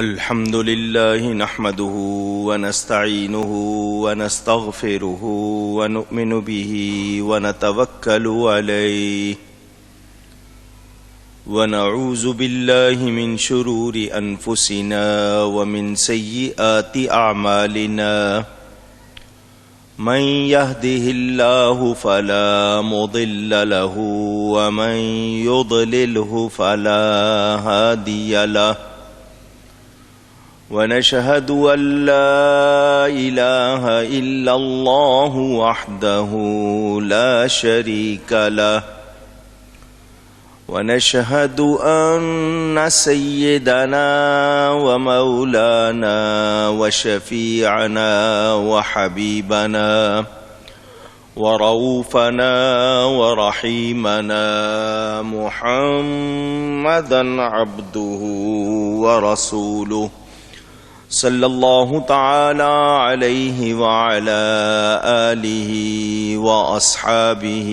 الحمد لله نحمده ونستعينه ونستغفره ونؤمن به ونتوكل عليه ونعوذ بالله من شرور أنفسنا ومن سيئات أعمالنا من يهده الله فلا مضل له ومن يضلله فلا هادي له ونشهد أن لا إله إلا الله وحده لا شريك له ونشهد أن سيدنا ومولانا وشفيعنا وحبيبنا ورؤوفنا ورحيمنا محمدا عبده ورسوله صلی اللہ تعالی علیہ وعلا آلہ واصحابہ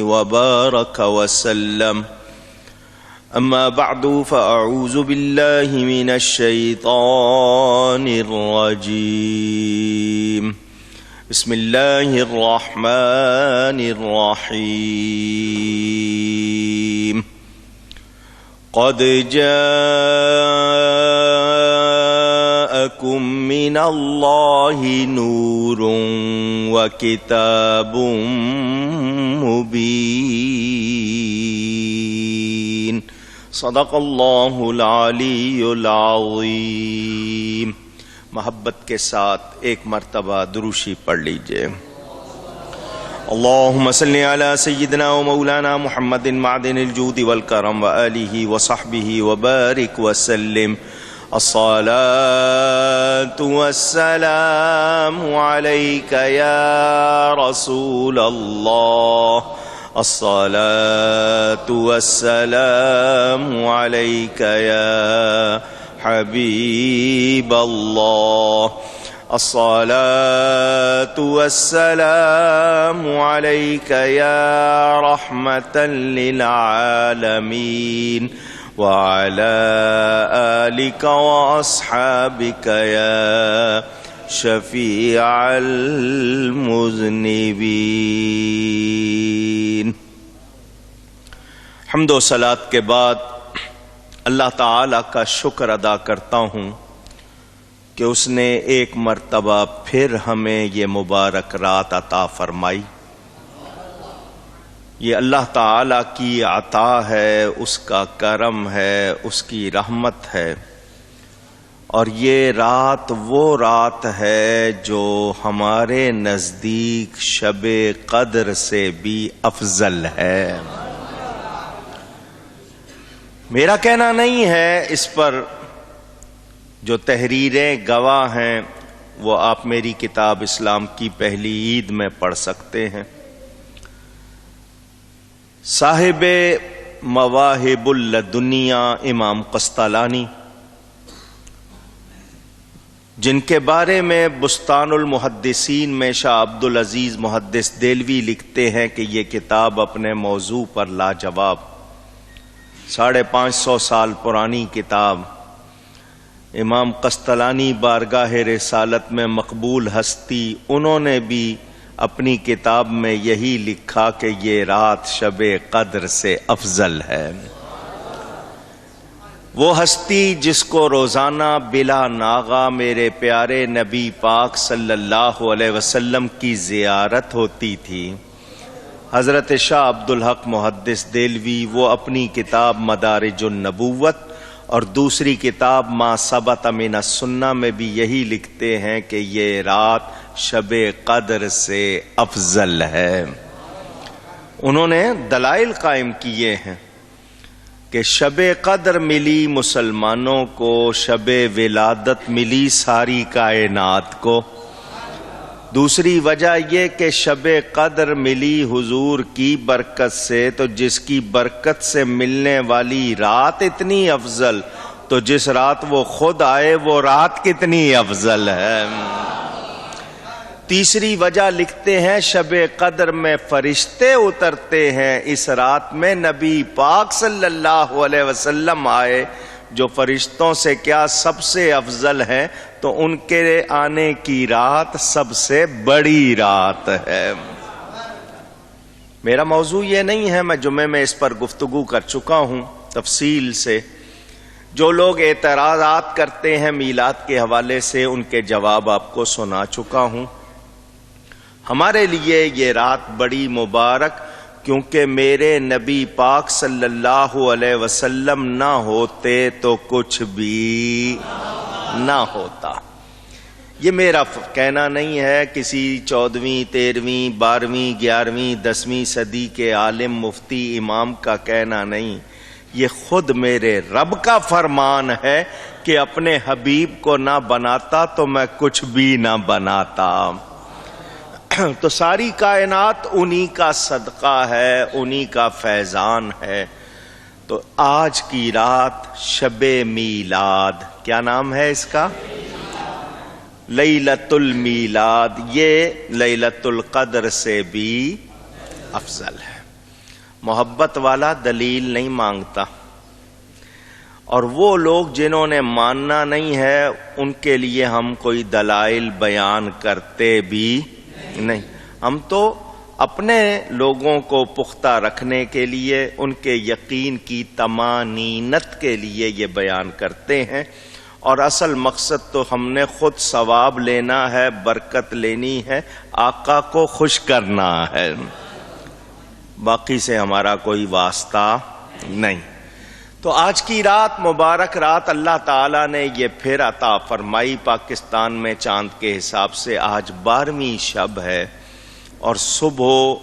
وبارک وسلم اما بعد فاعوذ باللہ من الشیطان الرجیم بسم اللہ الرحمن الرحیم قد جاءكم من الله نور وكتاب مبين صدق الله العلی العظیم۔ محبت کے ساتھ ایک مرتبہ دروشی پڑھ لیجئے۔ اللهم صل على سيدنا ومولانا محمد معدن الجود والكرم وآله وصحبه وبارك وسلم۔ الصلاة والسلام عليك يا رسول الله، الصلاة والسلام عليك يا حبيب الله، الصلاة والسلام عليك يا رحمة للعالمين وعلى آلك وأصحابك يا شفيع المذنبين۔ حمد و صلاۃ کے بعد اللہ تعالی کا شکر ادا کرتا ہوں کہ اس نے ایک مرتبہ پھر ہمیں یہ مبارک رات عطا فرمائی۔ یہ اللہ تعالی کی عطا ہے، اس کا کرم ہے، اس کی رحمت ہے، اور یہ رات وہ رات ہے جو ہمارے نزدیک شب قدر سے بھی افضل ہے۔ میرا کہنا نہیں ہے اس پر، جو تحریریں گواہ ہیں وہ آپ میری کتاب اسلام کی پہلی عید میں پڑھ سکتے ہیں۔ صاحب مواہب اللدنیا امام قسطلانی، جن کے بارے میں بستان المحدثین میں شاہ عبدالعزیز محدث دہلوی لکھتے ہیں کہ یہ کتاب اپنے موضوع پر لاجواب، 550 سال پرانی کتاب۔ امام قسطلانی بارگاہ رسالت میں مقبول ہستی، انہوں نے بھی اپنی کتاب میں یہی لکھا کہ یہ رات شب قدر سے افضل ہے۔ وہ ہستی جس کو روزانہ بلا ناغہ میرے پیارے نبی پاک صلی اللہ علیہ وسلم کی زیارت ہوتی تھی، حضرت شاہ عبدالحق محدث دہلوی، وہ اپنی کتاب مدارج النبوت اور دوسری کتاب ما ثبت من السنہ میں بھی یہی لکھتے ہیں کہ یہ رات شب قدر سے افضل ہے۔ انہوں نے دلائل قائم کیے ہیں کہ شب قدر ملی مسلمانوں کو، شب ولادت ملی ساری کائنات کو۔ دوسری وجہ یہ کہ شب قدر ملی حضور کی برکت سے، تو جس کی برکت سے ملنے والی رات اتنی افضل، تو جس رات وہ خود آئے وہ رات کتنی افضل ہے۔ تیسری وجہ لکھتے ہیں شب قدر میں فرشتے اترتے ہیں، اس رات میں نبی پاک صلی اللہ علیہ وسلم آئے، جو فرشتوں سے کیا سب سے افضل ہے، تو ان کے آنے کی رات سب سے بڑی رات ہے۔ میرا موضوع یہ نہیں ہے، میں جمعے میں اس پر گفتگو کر چکا ہوں تفصیل سے۔ جو لوگ اعتراضات کرتے ہیں میلاد کے حوالے سے، ان کے جواب آپ کو سنا چکا ہوں۔ ہمارے لیے یہ رات بڑی مبارک، کیونکہ میرے نبی پاک صلی اللہ علیہ وسلم نہ ہوتے تو کچھ بھی نہ ہوتا۔ یہ میرا کہنا نہیں ہے، کسی 14ویں 13ویں 12ویں 11ویں 10ویں صدی کے عالم مفتی امام کا کہنا نہیں، یہ خود میرے رب کا فرمان ہے کہ اپنے حبیب کو نہ بناتا تو میں کچھ بھی نہ بناتا۔ تو ساری کائنات انہی کا صدقہ ہے، انہی کا فیضان ہے۔ تو آج کی رات شب میلاد، کیا نام ہے اس کا؟ لیلۃ المیلاد، یہ لیلۃ القدر سے بھی افضل ہے۔ محبت والا دلیل نہیں مانگتا، اور وہ لوگ جنہوں نے ماننا نہیں ہے ان کے لیے ہم کوئی دلائل بیان کرتے بھی نہیں۔ ہم تو اپنے لوگوں کو پختہ رکھنے کے لیے، ان کے یقین کی طمانینت کے لیے یہ بیان کرتے ہیں، اور اصل مقصد تو ہم نے خود ثواب لینا ہے، برکت لینی ہے، آقا کو خوش کرنا ہے، باقی سے ہمارا کوئی واسطہ نہیں۔ تو آج کی رات مبارک رات اللہ تعالیٰ نے یہ پھر عطا فرمائی۔ پاکستان میں چاند کے حساب سے آج 12ویں شب ہے، اور صبح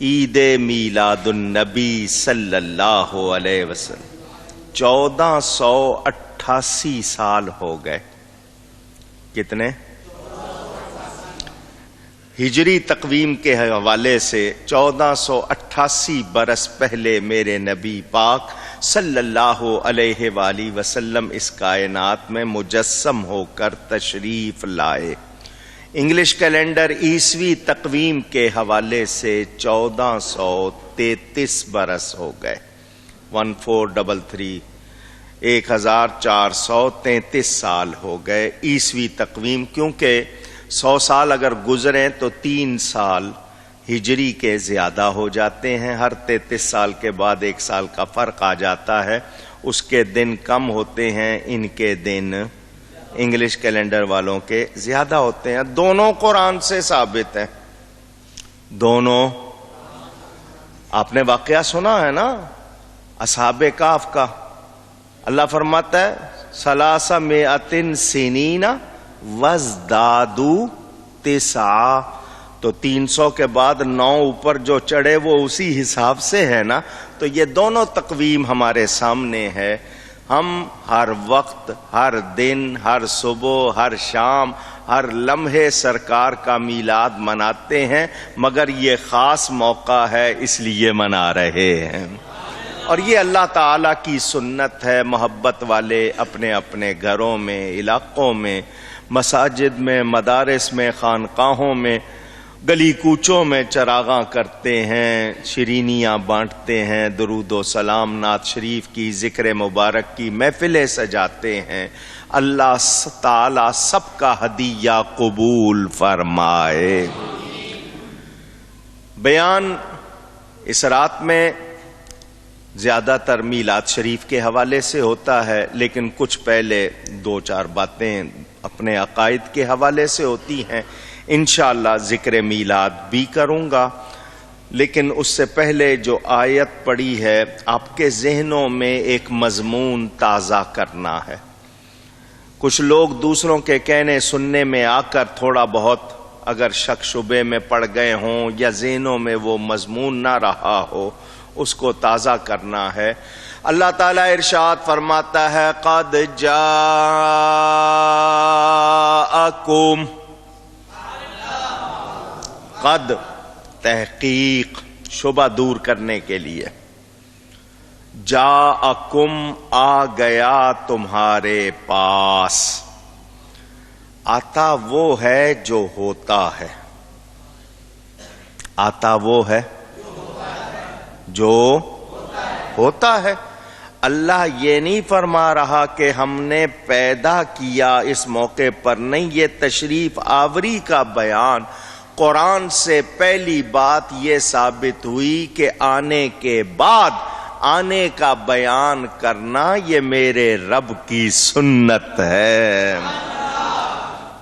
عید میلاد النبی صلی اللہ علیہ وسلم 1488 سال ہو گئے۔ کتنے؟ ہجری تقویم کے حوالے سے 1488 برس پہلے میرے نبی پاک صلی اللہ علیہ وآلہ وسلم اس کائنات میں مجسم ہو کر تشریف لائے۔ انگلش کیلنڈر عیسوی تقویم کے حوالے سے 1433 برس ہو گئے، 1433 1433 سال ہو گئے عیسوی تقویم، کیونکہ 100 سال اگر گزریں تو 3 سال ہجری کے زیادہ ہو جاتے ہیں، ہر 33 سال کے بعد 1 سال کا فرق آ جاتا ہے، اس کے دن کم ہوتے ہیں، ان کے دن انگلش کیلنڈر والوں کے زیادہ ہوتے ہیں۔ دونوں قرآن سے ثابت ہیں، دونوں۔ آپ نے واقعہ سنا ہے نا اصحاب کہف کا، اللہ فرماتا ہے ثلاثمائۃ سنین وازدادوا تسعا، تو 300 کے بعد 9 اوپر جو چڑھے وہ اسی حساب سے ہے نا۔ تو یہ دونوں تقویم ہمارے سامنے ہے۔ ہم ہر وقت، ہر دن، ہر صبح، ہر شام، ہر لمحے سرکار کا میلاد مناتے ہیں، مگر یہ خاص موقع ہے اس لیے منا رہے ہیں، اور یہ اللہ تعالیٰ کی سنت ہے۔ محبت والے اپنے اپنے گھروں میں، علاقوں میں، مساجد میں، مدارس میں، خانقاہوں میں، گلی کوچوں میں چراغاں کرتے ہیں، شرینیاں بانٹتے ہیں، درود و سلام، نعت شریف کی، ذکر مبارک کی محفلیں سجاتے ہیں۔ اللہ تعالیٰ سب کا ہدیہ قبول فرمائے۔ بیان اس رات میں زیادہ تر میلاد شریف کے حوالے سے ہوتا ہے، لیکن کچھ پہلے 2-4 باتیں اپنے عقائد کے حوالے سے ہوتی ہیں۔ انشاءاللہ ذکر میلاد بھی کروں گا، لیکن اس سے پہلے جو آیت پڑھی ہے آپ کے ذہنوں میں ایک مضمون تازہ کرنا ہے۔ کچھ لوگ دوسروں کے کہنے سننے میں آ کر تھوڑا بہت اگر شک شبے میں پڑ گئے ہوں یا ذہنوں میں وہ مضمون نہ رہا ہو، اس کو تازہ کرنا ہے۔ اللہ تعالیٰ ارشاد فرماتا ہے قد جاءکم، قد تحقیق شبہ دور کرنے کے لیے، جاءکم آ گیا تمہارے پاس، آتا وہ ہے جو ہوتا ہے، آتا وہ ہے جو ہوتا ہے۔ اللہ یہ نہیں فرما رہا کہ ہم نے پیدا کیا اس موقع پر، نہیں، یہ تشریف آوری کا بیان۔ قرآن سے پہلی بات یہ ثابت ہوئی کہ آنے کے بعد آنے کا بیان کرنا یہ میرے رب کی سنت ہے۔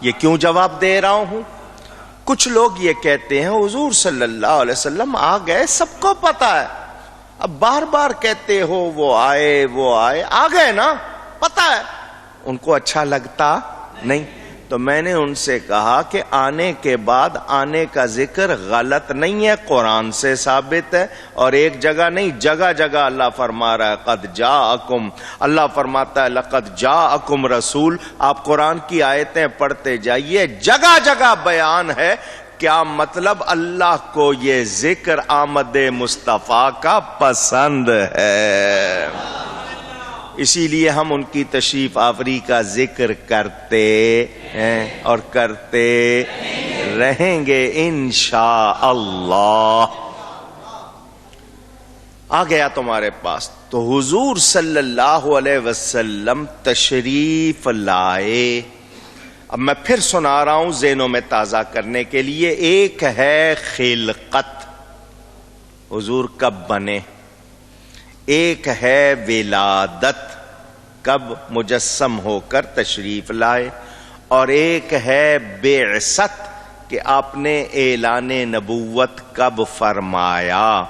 یہ کیوں جواب دے رہا ہوں؟ کچھ لوگ یہ کہتے ہیں حضور صلی اللہ علیہ وسلم آ گئے، سب کو پتا ہے، اب بار بار کہتے ہو وہ آئے، آ گئے نا، پتا ہے۔ ان کو اچھا لگتا نہیں، تو میں نے ان سے کہا کہ آنے کے بعد آنے کا ذکر غلط نہیں ہے، قرآن سے ثابت ہے، اور ایک جگہ نہیں، جگہ جگہ اللہ فرما رہا ہے قد جاءکم، اللہ فرماتا ہے لقد جاءکم رسول۔ آپ قرآن کی آیتیں پڑھتے جائیے، جگہ جگہ بیان ہے۔ کیا مطلب؟ اللہ کو یہ ذکر آمد مصطفیٰ کا پسند ہے، اسی لیے ہم ان کی تشریف آوری کا ذکر کرتے ہیں اور کرتے رہیں گے انشاءاللہ۔ آ گیا تمہارے پاس تو حضور صلی اللہ علیہ وسلم تشریف لائے۔ اب میں پھر سنا رہا ہوں ذہنوں میں تازہ کرنے کے لیے۔ ایک ہے خلقت، حضور کب بنے، ایک ہے ولادت، کب مجسم ہو کر تشریف لائے، اور ایک ہے بعثت کہ آپ نے اعلان نبوت کب فرمایا۔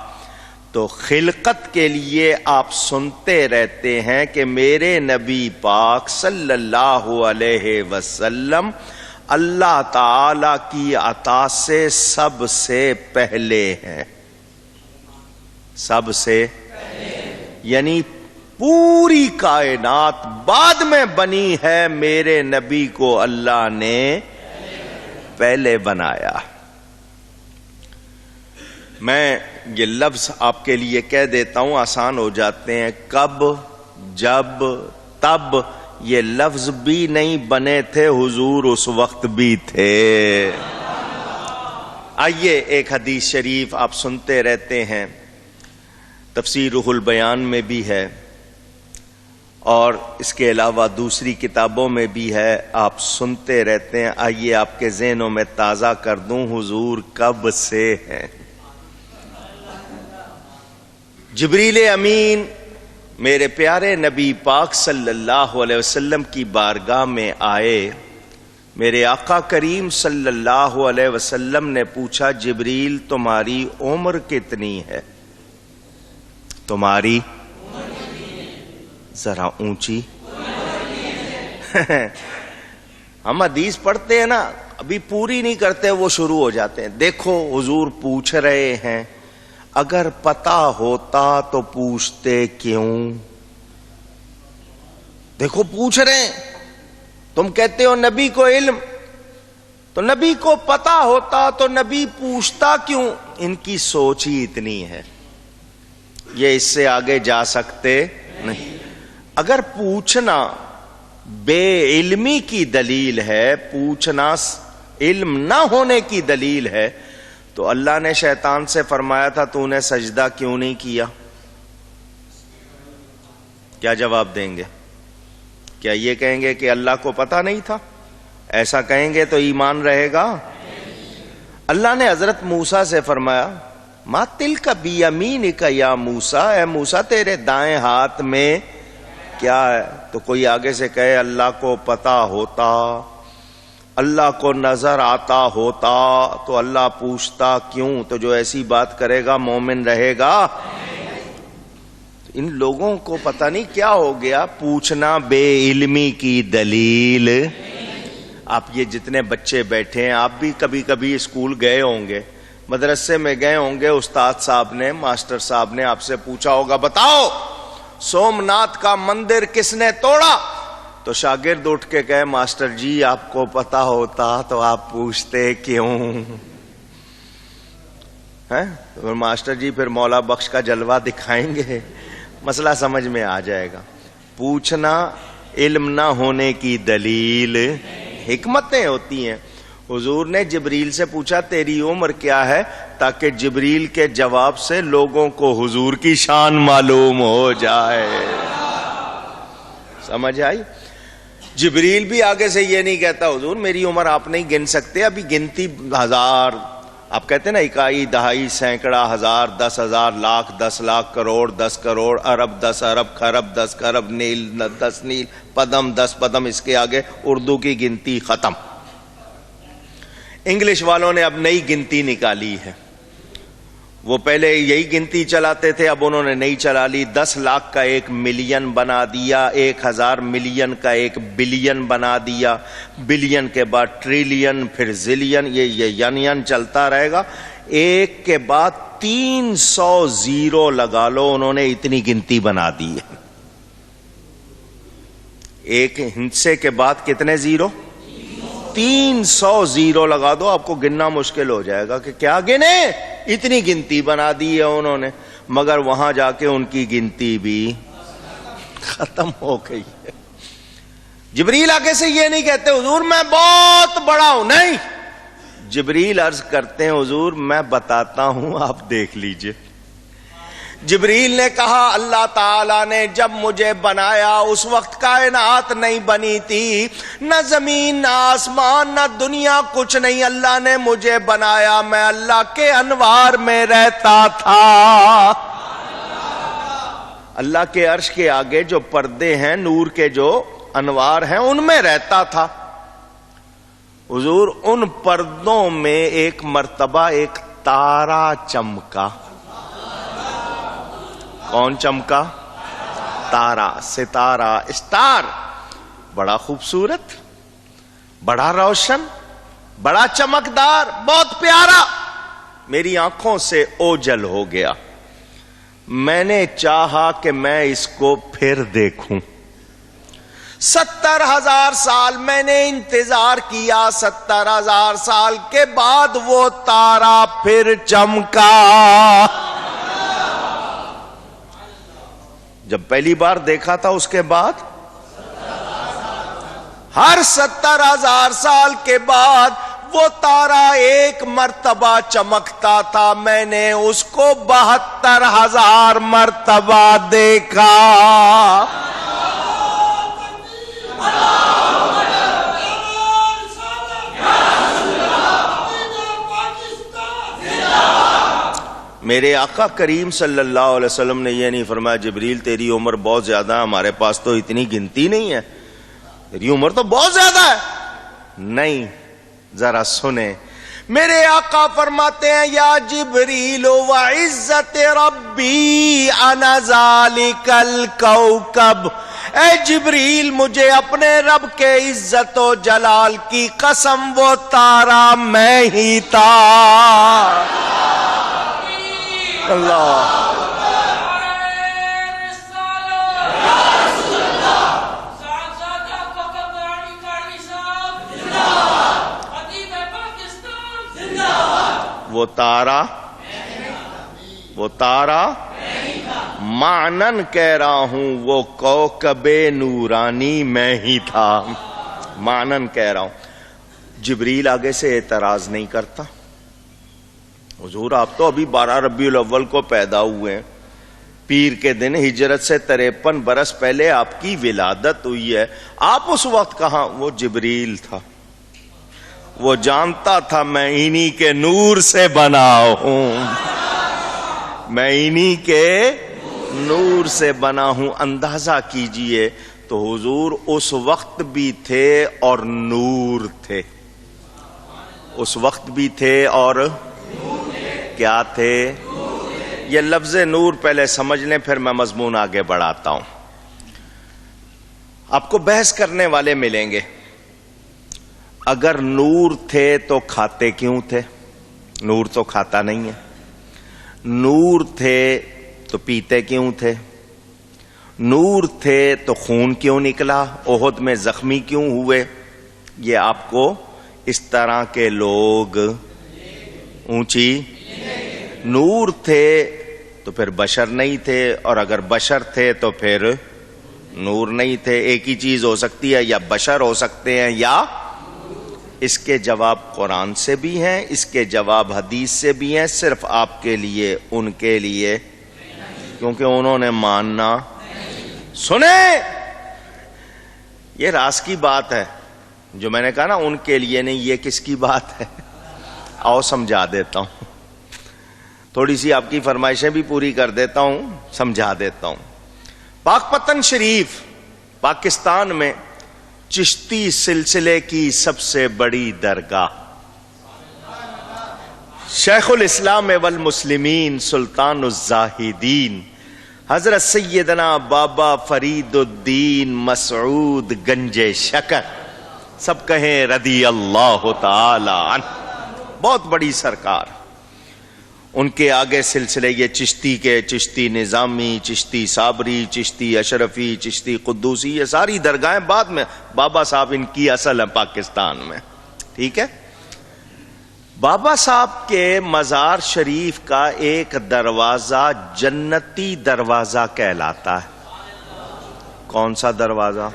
تو خلقت کے لیے آپ سنتے رہتے ہیں کہ میرے نبی پاک صلی اللہ علیہ وسلم اللہ تعالی کی عطا سے سب سے پہلے ہیں، سب سے یعنی پوری کائنات بعد میں بنی ہے، میرے نبی کو اللہ نے پہلے بنایا۔ میں یہ لفظ آپ کے لیے کہہ دیتا ہوں، آسان ہو جاتے ہیں۔ کب، جب، تب، یہ لفظ بھی نہیں بنے تھے، حضور اس وقت بھی تھے۔ آئیے ایک حدیث شریف آپ سنتے رہتے ہیں، تفسیر روح البیان میں بھی ہے اور اس کے علاوہ دوسری کتابوں میں بھی ہے، آپ سنتے رہتے ہیں۔ آئیے آپ کے ذہنوں میں تازہ کر دوں، حضور کب سے ہیں۔ جبریل امین میرے پیارے نبی پاک صلی اللہ علیہ وسلم کی بارگاہ میں آئے۔ میرے آقا کریم صلی اللہ علیہ وسلم نے پوچھا، جبریل تمہاری عمر کتنی ہے؟ تمہاری ذرا اونچی ہم حدیث پڑھتے ہیں نا، ابھی پوری نہیں کرتے، وہ شروع ہو جاتے ہیں۔ دیکھو حضور پوچھ رہے ہیں، اگر پتا ہوتا تو پوچھتے کیوں؟ دیکھو پوچھ رہے ہیں، تم کہتے ہو نبی کو علم، تو نبی کو پتا ہوتا تو نبی پوچھتا کیوں؟ ان کی سوچ ہی اتنی ہے، یہ اس سے آگے جا سکتے نہیں۔ اگر پوچھنا بے علمی کی دلیل ہے، پوچھنا علم نہ ہونے کی دلیل ہے، تو اللہ نے شیطان سے فرمایا تھا تو نے سجدہ کیوں نہیں کیا؟ کیا جواب دیں گے؟ کیا یہ کہیں گے کہ اللہ کو پتہ نہیں تھا؟ ایسا کہیں گے تو ایمان رہے گا؟ اللہ نے حضرت موسیٰ سے فرمایا، ما تلک بیمینک یا موسیٰ، اے موسیٰ تیرے دائیں ہاتھ میں کیا ہے؟ تو کوئی آگے سے کہے اللہ کو پتہ ہوتا، اللہ کو نظر آتا ہوتا تو اللہ پوچھتا کیوں؟ تو جو ایسی بات کرے گا مومن رہے گا؟ ان لوگوں کو پتہ نہیں کیا ہو گیا، پوچھنا بے علمی کی دلیل۔ آپ یہ جتنے بچے بیٹھے ہیں، آپ بھی کبھی کبھی اسکول گئے ہوں گے، مدرسے میں گئے ہوں گے، استاد صاحب نے، ماسٹر صاحب نے آپ سے پوچھا ہوگا، بتاؤ سومناتھ کا مندر کس نے توڑا؟ تو شاگرد اٹھ کے کہے، ماسٹر جی آپ کو پتا ہوتا تو آپ پوچھتے کیوں؟ تو ماسٹر جی پھر مولا بخش کا جلوہ دکھائیں گے، مسئلہ سمجھ میں آ جائے گا۔ پوچھنا علم نہ ہونے کی دلیل، حکمتیں ہوتی ہیں۔ حضور نے جبریل سے پوچھا تیری عمر کیا ہے، تاکہ جبریل کے جواب سے لوگوں کو حضور کی شان معلوم ہو جائے۔ سمجھ آئی؟ جبریل بھی آگے سے یہ نہیں کہتا حضور میری عمر آپ نہیں گن سکتے، ابھی گنتی 1000، آپ کہتے ہیں نا اکائی دہائی سینکڑا ہزار 10,000 لاکھ 10 لاکھ کروڑ 10 کروڑ ارب 10 ارب خرب 10 خرب نیل 10 نیل پدم 10 پدم، اس کے آگے اردو کی گنتی ختم۔ انگلش والوں نے اب نئی گنتی نکالی ہے، وہ پہلے یہی گنتی چلاتے تھے، اب انہوں نے نئی چلا لی، 10 لاکھ کا 1 ملین بنا دیا، 1000 ملین کا 1 بلین بنا دیا، بلین کے بعد ٹریلین، پھر زلین، یہ ین چلتا رہے گا، ایک کے بعد 300 زیرو لگا لو، انہوں نے اتنی گنتی بنا دی ہے۔ ایک ہندسے کے بعد کتنے زیرو؟ 300 زیرو لگا دو، آپ کو گننا مشکل ہو جائے گا کہ کیا گنے، اتنی گنتی بنا دی ہے انہوں نے، مگر وہاں جا کے ان کی گنتی بھی ختم ہو گئی ہے۔ جبریل آگے سے یہ نہیں کہتے حضور میں بہت بڑا ہوں، نہیں، جبریل عرض کرتے ہیں حضور میں بتاتا ہوں آپ دیکھ لیجئے۔ جبریل نے کہا اللہ تعالیٰ نے جب مجھے بنایا اس وقت کائنات نہیں بنی تھی، نہ زمین نہ آسمان نہ دنیا، کچھ نہیں، اللہ نے مجھے بنایا، میں اللہ کے انوار میں رہتا تھا۔ اللہ کے عرش کے آگے جو پردے ہیں نور کے جو انوار ہیں ان میں رہتا تھا۔ حضور ان پردوں میں ایک مرتبہ ایک تارا چمکا۔ کون چمکا؟ تارا، ستارہ، اسٹار، بڑا خوبصورت، بڑا روشن، بڑا چمکدار، بہت پیارا، میری آنکھوں سے اوجل ہو گیا، میں نے چاہا کہ میں اس کو پھر دیکھوں۔ 70,000 سال میں نے انتظار کیا، 70,000 سال کے بعد وہ تارا پھر چمکا۔ جب پہلی بار دیکھا تھا اس کے بعد ہر 70,000 سال کے بعد وہ تارا ایک مرتبہ چمکتا تھا، میں نے اس کو 72,000 مرتبہ دیکھا۔ میرے آقا کریم صلی اللہ علیہ وسلم نے یہ نہیں فرمایا جبریل تیری عمر بہت زیادہ ہے، ہمارے پاس تو اتنی گنتی نہیں ہے، تیری عمر تو بہت زیادہ ہے۔ نہیں، ذرا سنیں، میرے آقا فرماتے ہیں یا جبریل وعزت ربی انا ذالک الکوکب، اے جبریل مجھے اپنے رب کے عزت و جلال کی قسم وہ تارا میں ہی تھا۔ اللہ وہ تارا معنن کہہ رہا ہوں وہ کوکب نورانی میں ہی تھا، معنن کہہ رہا ہوں۔ جبریل آگے سے اعتراض نہیں کرتا، حضور آپ تو ابھی 12 ربیع الاول کو پیدا ہوئے ہیں، پیر کے دن ہجرت سے 53 برس پہلے آپ کی ولادت ہوئی ہے، آپ اس وقت کہاں؟ وہ جبریل تھا، وہ جانتا تھا میں انہی کے نور سے بنا ہوں، میں انہی کے نور سے بنا ہوں۔ اندازہ کیجئے تو حضور اس وقت بھی تھے اور نور تھے، اس وقت بھی تھے اور کیا تھے؟ یہ لفظ نور پہلے سمجھ لیں پھر میں مضمون آگے بڑھاتا ہوں۔ آپ کو بحث کرنے والے ملیں گے، اگر نور تھے تو کھاتے کیوں تھے؟ نور تو کھاتا نہیں ہے۔ نور تھے تو پیتے کیوں تھے؟ نور تھے تو خون کیوں نکلا؟ احد میں زخمی کیوں ہوئے؟ یہ آپ کو اس طرح کے لوگ اونچی، نور تھے تو پھر بشر نہیں تھے، اور اگر بشر تھے تو پھر نور نہیں تھے۔ ایک ہی چیز ہو سکتی ہے، یا بشر ہو سکتے ہیں یا، اس کے جواب قرآن سے بھی ہیں، اس کے جواب حدیث سے بھی ہیں، صرف آپ کے لیے، ان کے لیے، کیونکہ انہوں نے ماننا۔ سنیں، یہ راز کی بات ہے جو میں نے کہا نا ان کے لیے نہیں. یہ کس کی بات ہے؟ آؤ سمجھا دیتا ہوں, تھوڑی سی آپ کی فرمائشیں بھی پوری کر دیتا ہوں, سمجھا دیتا ہوں. پاک پتن شریف پاکستان میں چشتی سلسلے کی سب سے بڑی درگاہ, شیخ الاسلام والمسلمین سلطان الزاہدین حضرت سیدنا بابا فرید الدین مسعود گنج شکر, سب کہیں رضی اللہ تعالی عنہ, بہت بڑی سرکار. ان کے آگے سلسلے یہ چشتی کے, چشتی نظامی, چشتی صابری, چشتی اشرفی, چشتی قدوسی, یہ ساری درگاہیں بعد میں. بابا صاحب ان کی اصل ہے پاکستان میں, ٹھیک ہے. بابا صاحب کے مزار شریف کا ایک دروازہ جنتی دروازہ کہلاتا ہے. کون سا دروازہ؟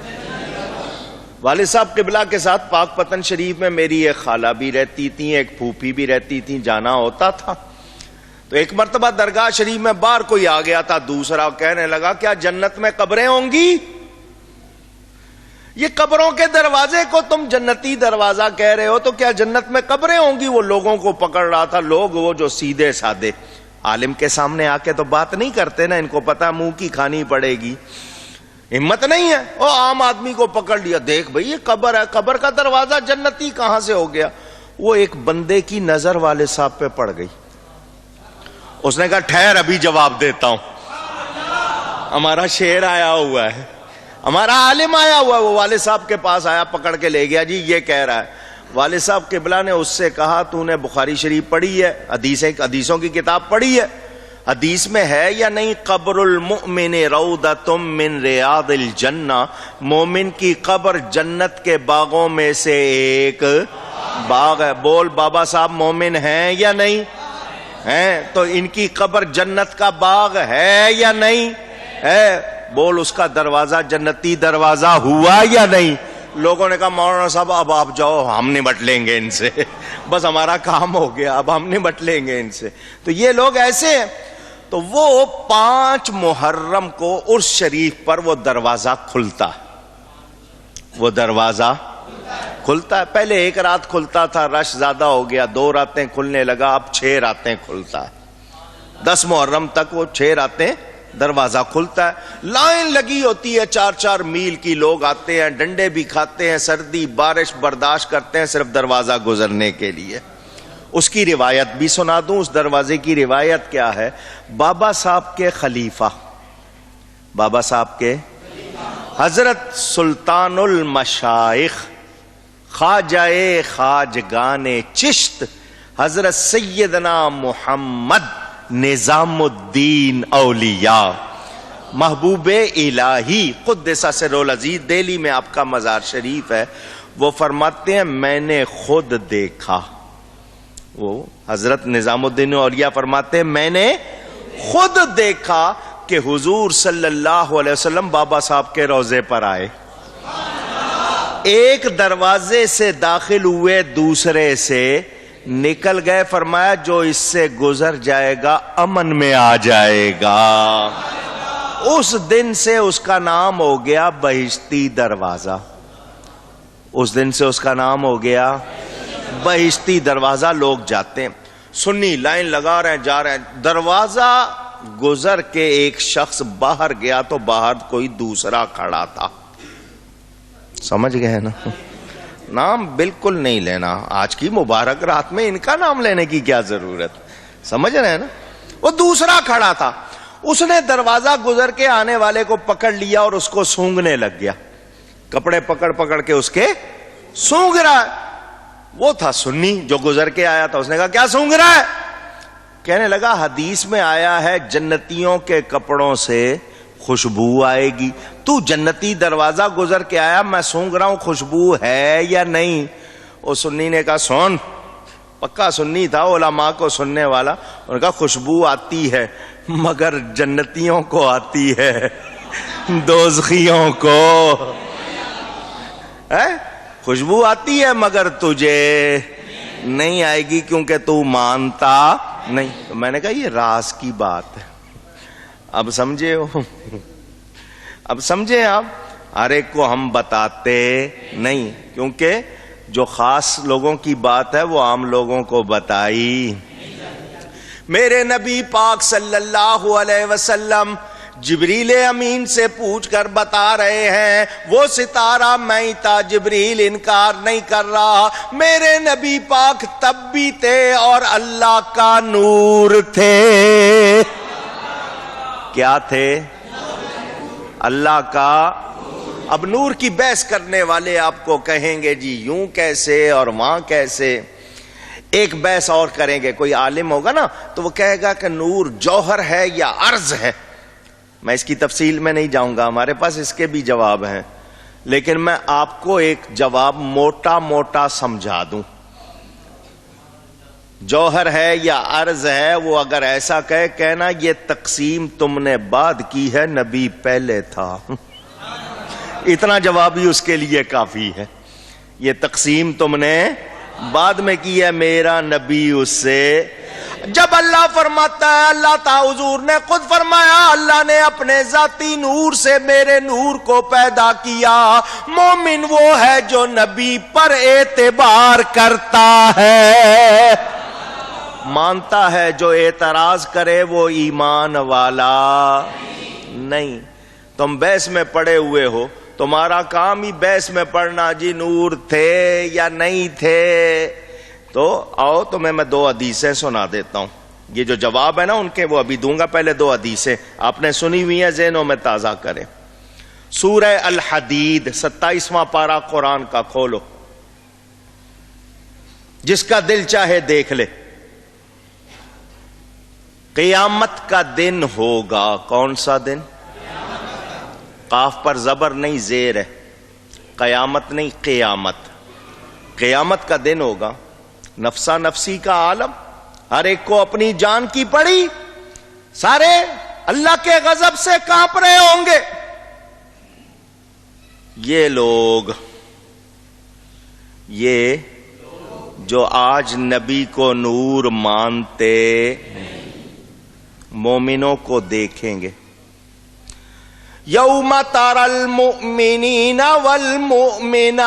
والد صاحب قبلہ کے ساتھ پاک پتن شریف میں میری ایک خالہ بھی رہتی تھی, ایک پھوپھی بھی رہتی تھی, جانا ہوتا تھا. تو ایک مرتبہ درگاہ شریف میں باہر کوئی آ گیا تھا, دوسرا کہنے لگا کیا جنت میں قبریں ہوں گی؟ یہ قبروں کے دروازے کو تم جنتی دروازہ کہہ رہے ہو, تو کیا جنت میں قبریں ہوں گی؟ وہ لوگوں کو پکڑ رہا تھا. لوگ وہ جو سیدھے سادے عالم کے سامنے آ کے تو بات نہیں کرتے نا, ان کو پتا منہ کی کھانی پڑے گی, ہمت نہیں ہے. وہ عام آدمی کو پکڑ لیا, دیکھ بھئی یہ قبر ہے, قبر کا دروازہ جنتی کہاں سے ہو گیا؟ وہ ایک بندے کی نظر والد صاحب پہ پڑ گئی. اس نے کہا ٹھہر ابھی جواب دیتا ہوں, ہمارا شعر آیا ہوا ہے, ہمارا عالم آیا ہوا ہے. وہ والد صاحب کے پاس آیا, پکڑ کے لے گیا, جی یہ کہہ رہا ہے. والد صاحب قبلہ نے اس سے کہا تو نے بخاری شریف پڑھی ہے, حدیثوں کی کتاب پڑھی ہے, حدیث میں ہے یا نہیں قبر المؤمن روضۃ من ریاض الجنہ, مومن کی قبر جنت کے باغوں میں سے ایک باغ ہے. بول بابا صاحب مومن ہیں یا نہیں ہیں؟ تو ان کی قبر جنت کا باغ ہے یا نہیں ہے؟ بول اس کا دروازہ جنتی دروازہ ہوا یا نہیں؟ لوگوں نے کہا مولانا صاحب اب آپ جاؤ, ہم نمٹ لیں گے ان سے, بس ہمارا کام ہو گیا, اب ہم نمٹ لیں گے ان سے. تو یہ لوگ ایسے ہیں. تو وہ 5 محرم کو عرس شریف پر وہ دروازہ کھلتا ہے, وہ دروازہ کھلتا ہے. پہلے 1 رات کھلتا تھا, رش زیادہ ہو گیا, 2 راتیں کھلنے لگا, اب 6 راتیں کھلتا ہے. 10 محرم تک وہ 6 راتیں دروازہ کھلتا ہے. لائن لگی ہوتی ہے, 4-4 میل کی لوگ آتے ہیں, ڈنڈے بھی کھاتے ہیں, سردی بارش برداشت کرتے ہیں صرف دروازہ گزرنے کے لیے. اس کی روایت بھی سنا دوں. اس دروازے کی روایت کیا ہے؟ بابا صاحب کے خلیفہ, بابا صاحب کے حضرت سلطان المشائخ خواجہ خواجگان چشت حضرت سیدنا محمد نظام الدین اولیاء محبوب الہی قدس سرہ العزیز, دہلی میں آپ کا مزار شریف ہے, وہ فرماتے ہیں میں نے خود دیکھا. وہ حضرت نظام الدین اولیاء فرماتے ہیں میں نے خود دیکھا کہ حضور صلی اللہ علیہ وسلم بابا صاحب کے روضے پر آئے, ایک دروازے سے داخل ہوئے, دوسرے سے نکل گئے. فرمایا جو اس سے گزر جائے گا امن میں آ جائے گا. اس دن سے اس کا نام ہو گیا بہشتی دروازہ. اس دن سے اس کا نام ہو گیا بہشتی دروازہ. لوگ جاتے ہیں, سنی لائن لگا رہے ہیں, جا رہے ہیں, دروازہ گزر کے ایک شخص باہر گیا تو باہر کوئی دوسرا کھڑا تھا. سمجھ گئے نا؟ نام بالکل نہیں لینا, آج کی مبارک رات میں ان کا نام لینے کی کیا ضرورت, سمجھ رہے ہیں نا؟ وہ دوسرا کھڑا تھا, اس نے دروازہ گزر کے آنے والے کو پکڑ لیا اور اس کو سونگنے لگ گیا, کپڑے پکڑ پکڑ کے اس کے سونگ رہا ہے. وہ تھا سنی جو گزر کے آیا تھا, اس نے کہا کیا سونگ رہا ہے؟ کہنے لگا حدیث میں آیا ہے جنتیوں کے کپڑوں سے خوشبو آئے گی, تو جنتی دروازہ گزر کے آیا, میں سونگ رہا ہوں, خوشبو ہے یا نہیں؟ وہ سنی نے کہا سن, پکا سنی تھا, علماء کو سننے والا. انہوں نے کہا خوشبو آتی ہے مگر جنتیوں کو آتی ہے, دوزخیوں کو خوشبو آتی ہے مگر تجھے نہیں آئے گی کیونکہ تو مانتا نہیں. تو میں نے کہا یہ راز کی بات ہے. اب سمجھے ہو؟ اب سمجھے آپ ہر ایک کو ہم بتاتے نہیں، کیونکہ جو خاص لوگوں کی بات ہے وہ عام لوگوں کو بتائی۔ میرے نبی پاک صلی اللہ علیہ وسلم جبریل امین سے پوچھ کر بتا رہے ہیں، وہ ستارہ میں تھا، جبریل انکار نہیں کر رہا، میرے نبی پاک تب بھی تھے اور اللہ کا نور تھے۔ کیا تھے؟ اللہ کا۔ اب نور کی بحث کرنے والے آپ کو کہیں گے جی یوں کیسے اور وہاں کیسے۔ ایک بحث اور کریں گے، کوئی عالم ہوگا نا تو وہ کہے گا کہ نور جوہر ہے یا عرض ہے۔ میں اس کی تفصیل میں نہیں جاؤں گا، ہمارے پاس اس کے بھی جواب ہیں، لیکن میں آپ کو ایک جواب موٹا موٹا سمجھا دوں۔ جوہر ہے یا عرض ہے، وہ اگر ایسا کہنا یہ تقسیم تم نے بعد کی ہے، نبی پہلے تھا۔ اتنا جواب ہی اس کے لیے کافی ہے۔ یہ تقسیم تم نے بعد میں کی ہے، میرا نبی اس سے۔ جب اللہ فرماتا ہے، اللہ تعالی حضور نے خود فرمایا، اللہ نے اپنے ذاتی نور سے میرے نور کو پیدا کیا۔ مومن وہ ہے جو نبی پر اعتبار کرتا ہے، مانتا ہے، جو اعتراض کرے وہ ایمان والا نہیں۔ تم بحث میں پڑے ہوئے ہو، تمہارا کام ہی بحث میں پڑھنا، جی نور تھے یا نہیں تھے۔ تو آؤ تمہیں میں 2 حدیثیں سنا دیتا ہوں، یہ جو جواب ہے نا ان کے وہ ابھی دوں گا، پہلے 2 حدیثیں آپ نے سنی ہوئی ہیں، ذہنوں میں تازہ کریں۔ سورہ الحدید 27واں پارہ قرآن کا کھولو، جس کا دل چاہے دیکھ لے۔ قیامت کا دن ہوگا، کون سا دن؟ قاف پر زبر نہیں، زیر ہے، قیامت نہیں قیامت۔ قیامت کا دن ہوگا، نفسا نفسی کا عالم، ہر ایک کو اپنی جان کی پڑی، سارے اللہ کے غضب سے کانپ رہے ہوں گے۔ یہ لوگ، یہ جو آج نبی کو نور مانتے مومنوں کو دیکھیں گے۔ یوم تری المؤمنین والمؤمنات،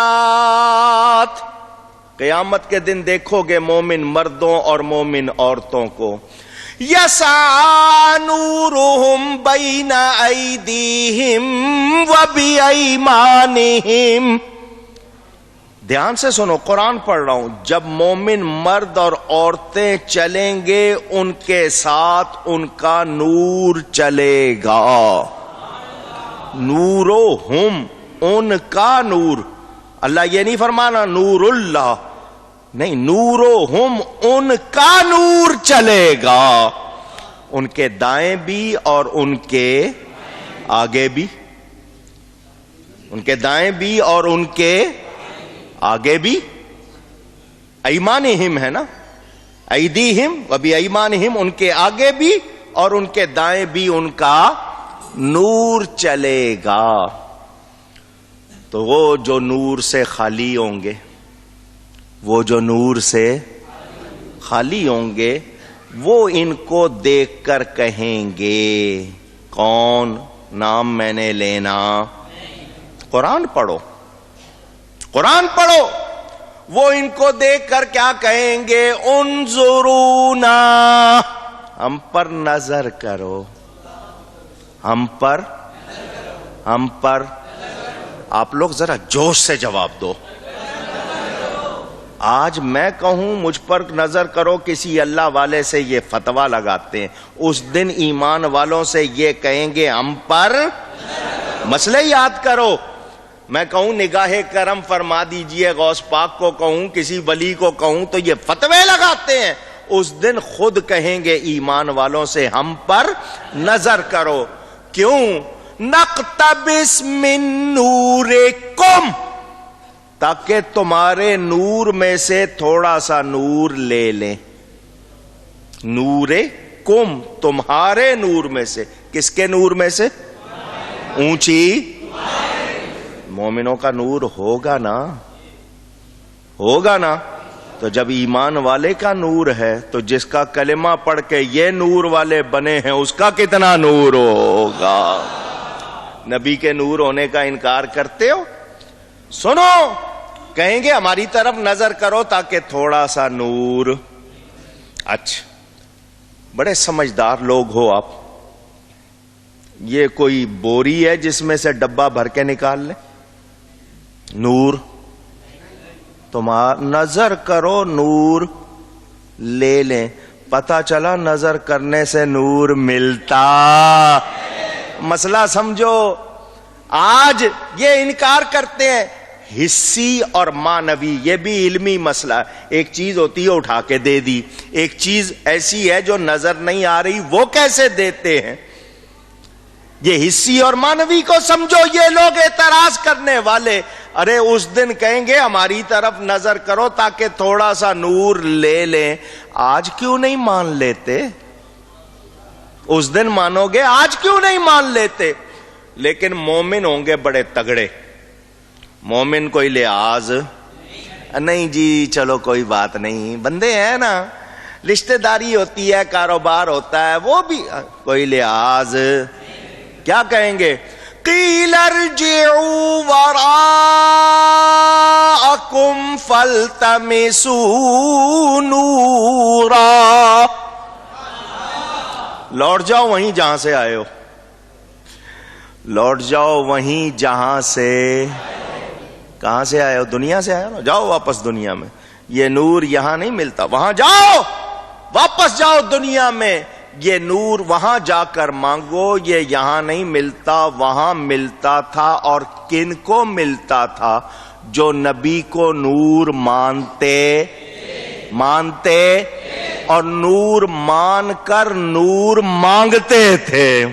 قیامت کے دن دیکھو گے مومن مردوں اور مومن عورتوں کو۔ یسعی نورہم بین ایدیہم وبایمانہم، دھیان سے سنو، قرآن پڑھ رہا ہوں۔ جب مومن مرد اور عورتیں چلیں گے ان کے ساتھ ان کا نور چلے گا۔ نورہم، ان کا نور، اللہ یہ نہیں فرمانا نور اللہ، نہیں، نورہم، ان کا نور چلے گا، ان کے دائیں بھی اور ان کے آگے بھی، ان کے دائیں بھی اور ان کے آگے بھی۔ ایمانہم ہے نا، ایدیہم و بی ایمانہم، ان کے آگے بھی اور ان کے دائیں بھی ان کا نور چلے گا۔ تو وہ جو نور سے خالی ہوں گے، وہ جو نور سے خالی ہوں گے، وہ ان کو دیکھ کر کہیں گے، کون؟ نام میں نے لینا، قرآن پڑھو، قرآن پڑھو۔ وہ ان کو دیکھ کر کیا کہیں گے؟ انظرونا، ہم پر نظر کرو، ہم پر، ہم پر۔ آپ لوگ ذرا جوش سے جواب دو۔ آج میں کہوں مجھ پر نظر کرو، کسی اللہ والے سے یہ فتویٰ لگاتے ہیں، اس دن ایمان والوں سے یہ کہیں گے ہم پر۔ مسئلہ یاد کرو، میں کہوں نگاہ کرم فرما دیجئے، غوث پاک کو کہوں، کسی ولی کو کہوں تو یہ فتوے لگاتے ہیں، اس دن خود کہیں گے ایمان والوں سے ہم پر نظر کرو۔ کیوں؟ نقتبس من نورکم، تاکہ تمہارے نور میں سے تھوڑا سا نور لے لیں۔ نورکم، تمہارے نور میں سے، کس کے نور میں سے؟ اونچی مومنوں کا نور ہوگا نا، ہوگا نا۔ تو جب ایمان والے کا نور ہے تو جس کا کلمہ پڑھ کے یہ نور والے بنے ہیں اس کا کتنا نور ہوگا؟ نبی کے نور ہونے کا انکار کرتے ہو؟ سنو، کہیں گے ہماری طرف نظر کرو تاکہ تھوڑا سا نور. اچھا، بڑے سمجھدار لوگ ہو آپ. یہ کوئی بوری ہے جس میں سے ڈبہ بھر کے نکال لیں نور؟ تمہارا نظر کرو نور لے لیں. پتا چلا نظر کرنے سے نور ملتا. مسئلہ سمجھو. آج یہ انکار کرتے ہیں حسی اور معنوی، یہ بھی علمی مسئلہ ہے. ایک چیز ہوتی ہے اٹھا کے دے دی، ایک چیز ایسی ہے جو نظر نہیں آ رہی، وہ کیسے دیتے ہیں؟ یہ حسی اور معنوی کو سمجھو. یہ لوگ اعتراض کرنے والے ارے اس دن کہیں گے ہماری طرف نظر کرو تاکہ تھوڑا سا نور لے لیں. آج کیوں نہیں مان لیتے؟ اس دن مانو گے، آج کیوں نہیں مان لیتے؟ لیکن مومن ہوں گے بڑے تگڑے. مومن کوئی لحاظ نہیں جی، چلو کوئی بات نہیں، بندے ہیں نا، رشتہ داری ہوتی ہے، کاروبار ہوتا ہے، وہ بھی کوئی لحاظ. کیا کہیں گے؟ قیل ارجعوا وراءکم فالتمسوا نورا. لوٹ جاؤ وہیں جہاں سے آئے ہو، لوٹ جاؤ وہیں جہاں سے. کہاں سے آئے ہو؟ دنیا سے آئے ہو، جاؤ واپس دنیا میں. یہ نور یہاں نہیں ملتا، وہاں جاؤ، واپس جاؤ دنیا میں. یہ نور وہاں جا کر مانگو، یہ یہاں نہیں ملتا، وہاں ملتا تھا. اور کن کو ملتا تھا؟ جو نبی کو نور مانتے اور نور مان کر نور مانگتے تھے،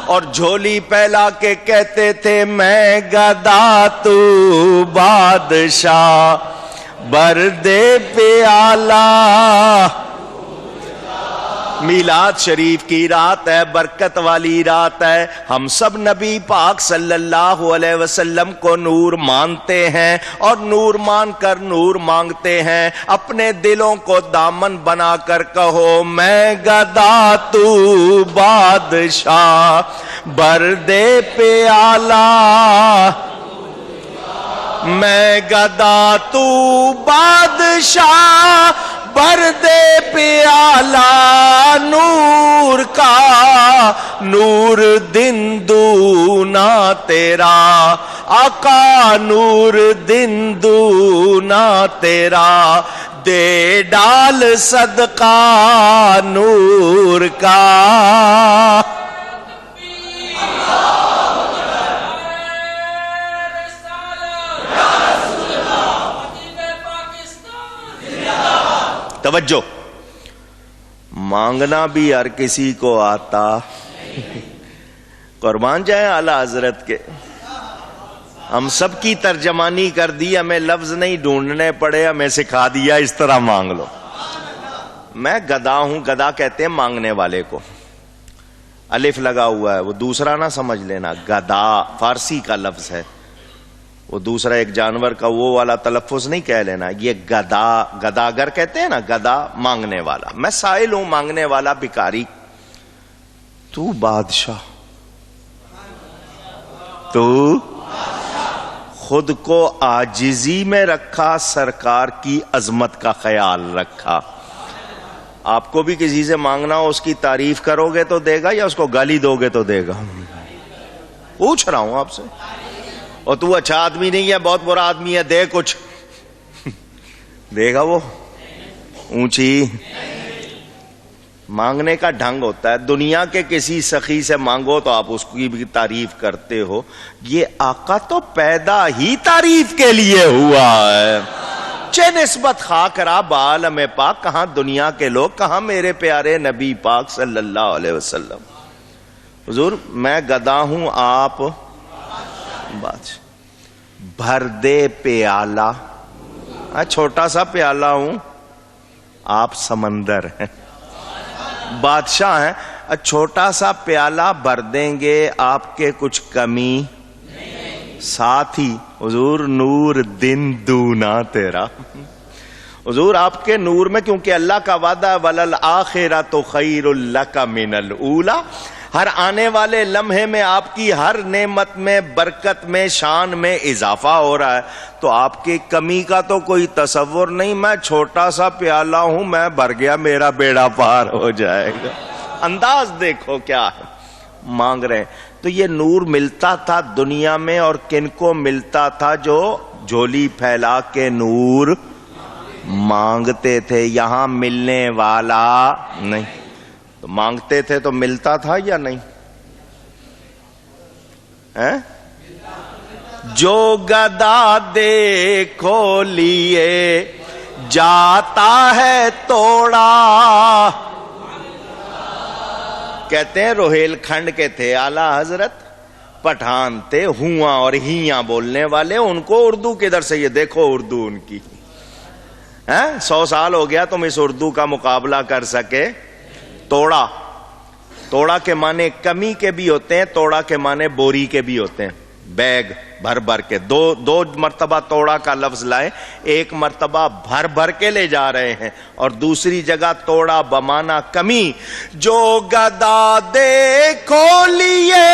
اور جھولی پھیلا کے کہتے تھے میں گدا تو بادشاہ، بردے پیالہ. میلاد شریف کی رات ہے، برکت والی رات ہے. ہم سب نبی پاک صلی اللہ علیہ وسلم کو نور مانتے ہیں، اور نور مان کر نور مانگتے ہیں. اپنے دلوں کو دامن بنا کر کہو میں گدا تو بادشاہ، بردے پیالہ. میں گدا تو بادشاہ، بردے پیالہ. نور کا نور دن دونا تیرا آقا، نور دن دونا تیرا. دے ڈال صدقہ نور کا. توجہ، مانگنا بھی ہر کسی کو آتا. قربان جائیں اعلی حضرت کے. ہم سب کی ترجمانی کر دی، ہمیں لفظ نہیں ڈھونڈنے پڑے، ہمیں سکھا دیا اس طرح مانگ لو. میں گدا ہوں، گدا کہتے ہیں مانگنے والے کو. الف لگا ہوا ہے، وہ دوسرا نہ سمجھ لینا. گدا فارسی کا لفظ ہے، وہ دوسرا ایک جانور کا وہ والا تلفظ نہیں کہہ لینا. یہ گدا، گداگر کہتے ہیں نا، گدا مانگنے والا. میں سائل ہوں، مانگنے والا، بھکاری. تو بادشاہ، تو خود کو عاجزی میں رکھا، سرکار کی عظمت کا خیال رکھا. آپ کو بھی کسی سے مانگنا ہو، اس کی تعریف کرو گے تو دے گا یا اس کو گالی دو گے تو دے گا؟ پوچھ رہا ہوں آپ سے. اور تو اچھا آدمی نہیں ہے، بہت برا آدمی ہے، دے کچھ، دے گا وہ؟ اونچی مانگنے کا ڈھنگ ہوتا ہے. دنیا کے کسی سخی سے مانگو تو آپ اس کی بھی تعریف کرتے ہو. یہ آقا تو پیدا ہی تعریف کے لیے ہوا ہے. چے نسبت خاک را بعالم پاک، کہاں دنیا کے لوگ، کہاں میرے پیارے نبی پاک صلی اللہ علیہ وسلم. حضور میں گدا ہوں، آپ بادشاہ. بھر دے پیالہ، چھوٹا سا پیالہ ہوں، آپ سمندر ہیں، بادشاہ ہیں. چھوٹا سا پیالہ بھر دیں گے، آپ کے کچھ کمی ساتھ ہی. حضور نور دن دونا تیرا. حضور آپ کے نور میں، کیونکہ اللہ کا وعدہ وَلَلْآخِرَةُ خَيْرٌ لَكَ مِنَ الْأُولَى، ہر آنے والے لمحے میں آپ کی ہر نعمت میں، برکت میں، شان میں اضافہ ہو رہا ہے، تو آپ کی کمی کا تو کوئی تصور نہیں. میں چھوٹا سا پیالہ ہوں، میں بھر گیا، میرا بیڑا پار ہو جائے گا. انداز دیکھو کیا ہے مانگ رہے ہیں. تو یہ نور ملتا تھا دنیا میں، اور کن کو ملتا تھا؟ جو جھولی پھیلا کے نور مانگتے تھے. یہاں ملنے والا نہیں. تو مانگتے تھے تو ملتا تھا یا نہیں؟ جو گدا دیکھو لیے جاتا ہے توڑا. کہتے ہیں روہیل کھنڈ کے تھے اعلی حضرت، پٹھان تھے، ہواں اور ہیاں بولنے والے. ان کو اردو کدھر سے؟ یہ دیکھو اردو ان کی. 100 سال ہو گیا تم اس اردو کا مقابلہ کر سکے. توڑا، توڑا کے معنی کمی کے بھی ہوتے ہیں، توڑا کے معنی بوری کے بھی ہوتے ہیں. بیگ بھر بھر کے. دو مرتبہ توڑا کا لفظ لائے. ایک مرتبہ بھر بھر کے لے جا رہے ہیں، اور دوسری جگہ توڑا بمانا کمی. جو گدا دیکھو لیے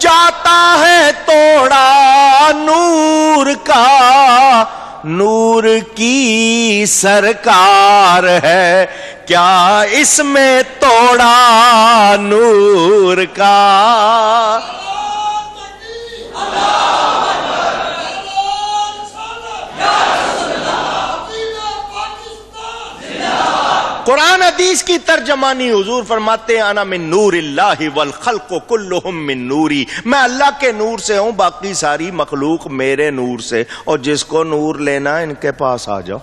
جاتا ہے توڑا نور کا، نور کی سرکار ہے کیا اس میں توڑا نور کا. قرآن حدیث کی ترجمانی حضور فرماتے ہیں انا من نور اللہ والخلق کلہم من نوری. میں اللہ کے نور سے ہوں، باقی ساری مخلوق میرے نور سے. اور جس کو نور لینا ان کے پاس آ جاؤ،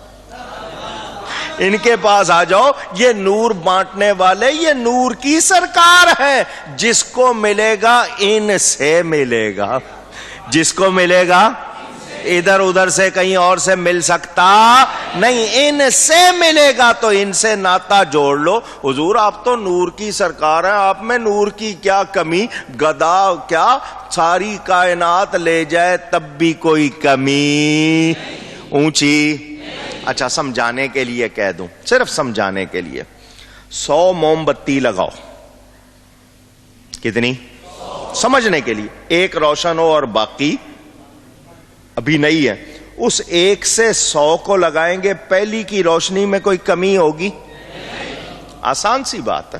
ان کے پاس آ جاؤ. یہ نور بانٹنے والے، یہ نور کی سرکار ہے. جس کو ملے گا ان سے ملے گا. جس کو ملے گا ادھر ادھر سے کہیں اور سے مل سکتا نہیں، ان سے ملے گا. تو ان سے ناتا جوڑ لو. حضور آپ تو نور کی سرکار ہیں، آپ میں نور کی کیا کمی؟ گدا کیا ساری کائنات لے جائے تب بھی کوئی کمی اونچی. اچھا سمجھانے کے لیے کہہ دوں، صرف سمجھانے کے لیے. 100 موم بتی لگاؤ. کتنی؟ سمجھنے کے لیے. ایک روشن ہو اور باقی ابھی نہیں ہے. اس ایک سے 100 کو لگائیں گے، پہلی کی روشنی میں کوئی کمی ہوگی؟ آسان سی بات ہے،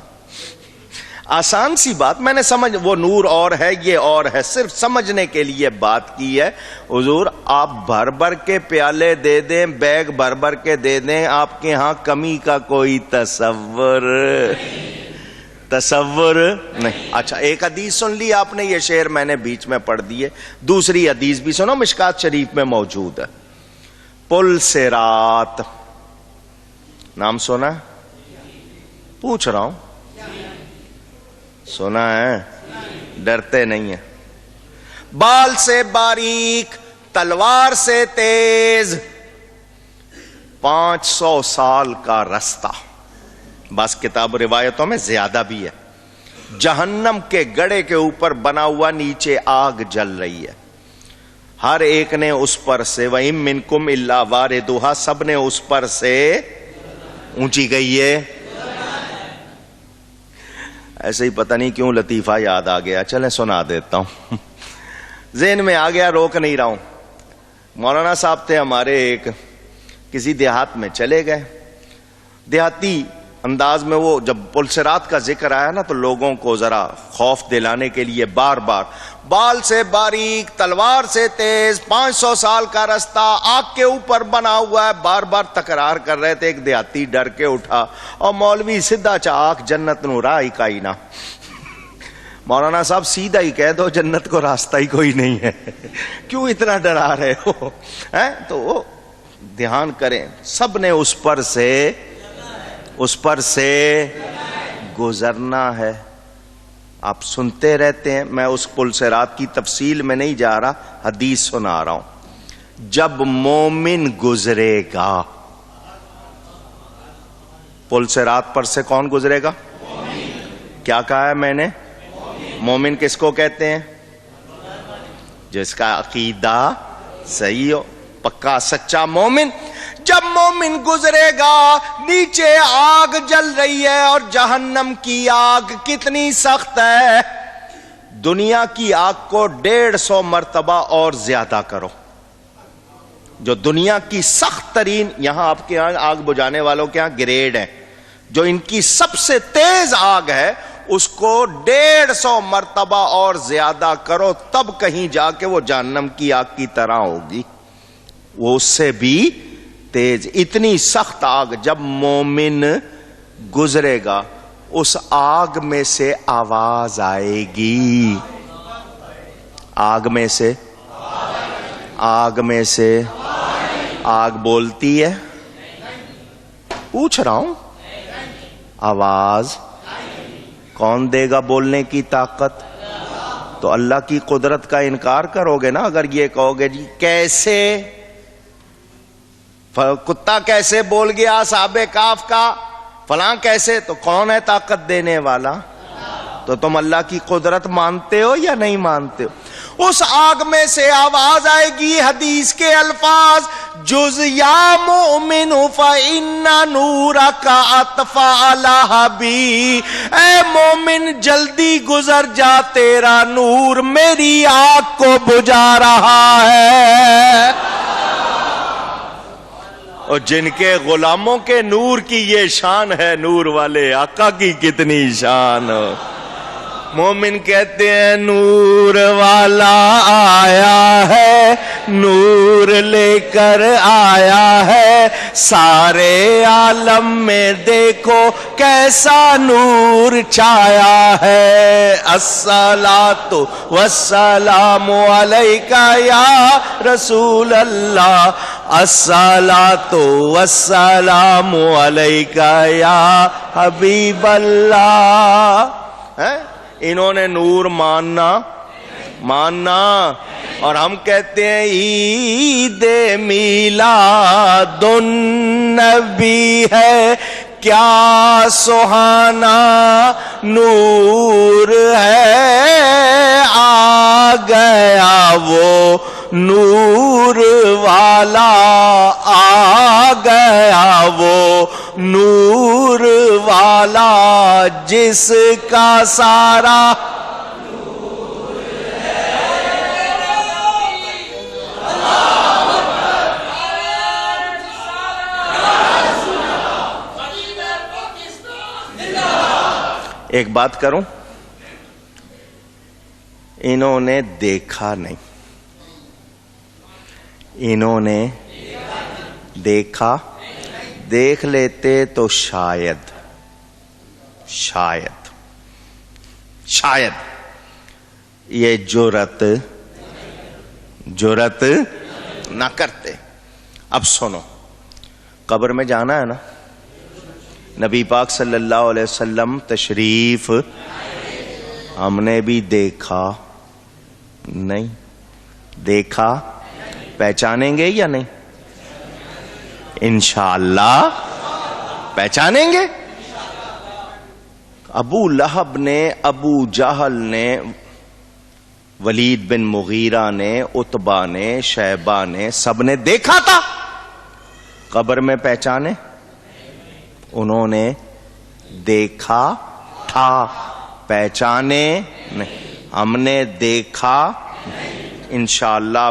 آسان سی بات. میں نے سمجھ، وہ نور اور ہے، یہ اور ہے، صرف سمجھنے کے لیے بات کی ہے. حضور آپ بھر بھر کے پیالے دے دیں، بیگ بھر بھر کے دے دیں، آپ کے ہاں کمی کا کوئی تصور نہیں. اچھا ایک حدیث سن لی آپ نے، یہ شعر میں نے بیچ میں پڑھ دیے. دوسری حدیث بھی سنو، مشکات شریف میں موجود ہے. پل صراط نام سنا؟ پوچھ رہا ہوں، سنا ہے؟ ڈرتے نہیں ہیں. بال سے باریک، تلوار سے تیز، 500 سال کا رستہ. بس کتاب روایتوں میں زیادہ بھی ہے. جہنم کے گڑھے کے اوپر بنا ہوا، نیچے آگ جل رہی ہے. ہر ایک نے اس پر سے وَإِن مِّنكُمْ إِلَّا وَارِدُهَا، سب نے اس پر سے اونچی گئی ہے. ایسے ہی پتہ نہیں کیوں لطیفہ یاد آ گیا، چلیں سنا دیتا ہوں. ذہن میں آ گیا، روک نہیں رہا ہوں. مولانا صاحب تھے ہمارے، ایک کسی دیہات میں چلے گئے. دیہاتی انداز میں وہ جب پل صراط کا ذکر آیا نا، تو لوگوں کو ذرا خوف دلانے کے لیے بار بار بال سے باریک، تلوار سے تیز، 500 سال کا رستہ، آگ کے اوپر بنا ہوا ہے، بار بار تکرار کر رہے تھے. ایک دیہاتی ڈر کے اٹھا اور مولوی سیدھا چاک جنت نو راہ ہی کائی نہ. مولانا صاحب سیدھا ہی کہہ دو، جنت کو راستہ ہی کوئی نہیں ہے، کیوں اتنا ڈرا رہے ہو؟ تو دھیان کریں، سب نے اس پر سے گزرنا ہے. آپ سنتے رہتے ہیں. میں اس پل صراط کی تفصیل میں نہیں جا رہا، حدیث سنا رہا ہوں. جب مومن گزرے گا پل صراط پر سے، کون گزرے گا؟ کیا کہا ہے میں نے؟ مومن کس کو کہتے ہیں؟ جس کا عقیدہ صحیح ہو، پکا سچا مومن. جب مومن گزرے گا نیچے آگ جل رہی ہے اور جہنم کی آگ کتنی سخت ہے، دنیا کی آگ کو 150 مرتبہ اور زیادہ کرو. جو دنیا کی سخت ترین، یہاں آپ کے یہاں آگ بجھانے والوں کے یہاں گریڈ ہے، جو ان کی سب سے تیز آگ ہے اس کو 150 مرتبہ اور زیادہ کرو، تب کہیں جا کے وہ جہنم کی آگ کی طرح ہوگی. وہ اس سے بھی تیز، اتنی سخت آگ. جب مومن گزرے گا اس آگ میں سے آواز آئے گی، آگ میں سے، آگ میں سے آگ بولتی ہے؟ پوچھ رہا ہوں. آواز کون دے گا بولنے کی طاقت؟ تو اللہ کی قدرت کا انکار کرو گے نا اگر یہ کہو گے جی کیسے کتا کیسے بول گیا اصحاب کہف کا فلاں کیسے، تو کون ہے طاقت دینے والا؟ تو تم اللہ کی قدرت مانتے ہو یا نہیں مانتے ہو؟ اس آگ میں سے آواز آئے گی، حدیث کے الفاظ، جز یا مومن فإن نورک اطفأ لہبی، اے مومن جلدی گزر جا، تیرا نور میری آگ کو بجھا رہا ہے. اور جن کے غلاموں کے نور کی یہ شان ہے، نور والے آقا کی کتنی شان. مومن کہتے ہیں نور والا آیا ہے، نور لے کر آیا ہے، سارے عالم میں دیکھو کیسا نور چھایا ہے. الصلاۃ والسلام علیک یا رسول اللہ، الصلاۃ والسلام علیک یا حبیب اللہ. انہوں نے نور ماننا اور ہم کہتے ہیں عید میلاد النبی ہے، کیا سہانا نور ہے، آ گیا وہ نور والا، آ گیا وہ نور والا جس کا سارا ایک بات کروں، انہوں نے دیکھا نہیں، انہوں نے دیکھا، دیکھ لیتے تو شاید یہ جرت نہ کرتے. اب سنو، قبر میں جانا ہے نا، نبی پاک صلی اللہ علیہ وسلم تشریف، ہم نے بھی دیکھا نہیں، دیکھا پہچانیں گے یا نہیں؟ انشاءاللہ پہچانیں گے. ابو لہب نے، ابو جہل نے، ولید بن مغیرہ نے، عتبہ نے، شیبہ نے، سب نے دیکھا تھا، قبر میں پہچانے؟ انہوں نے دیکھا تھا، پہچانے نہیں. ہم نے دیکھا انشاءاللہ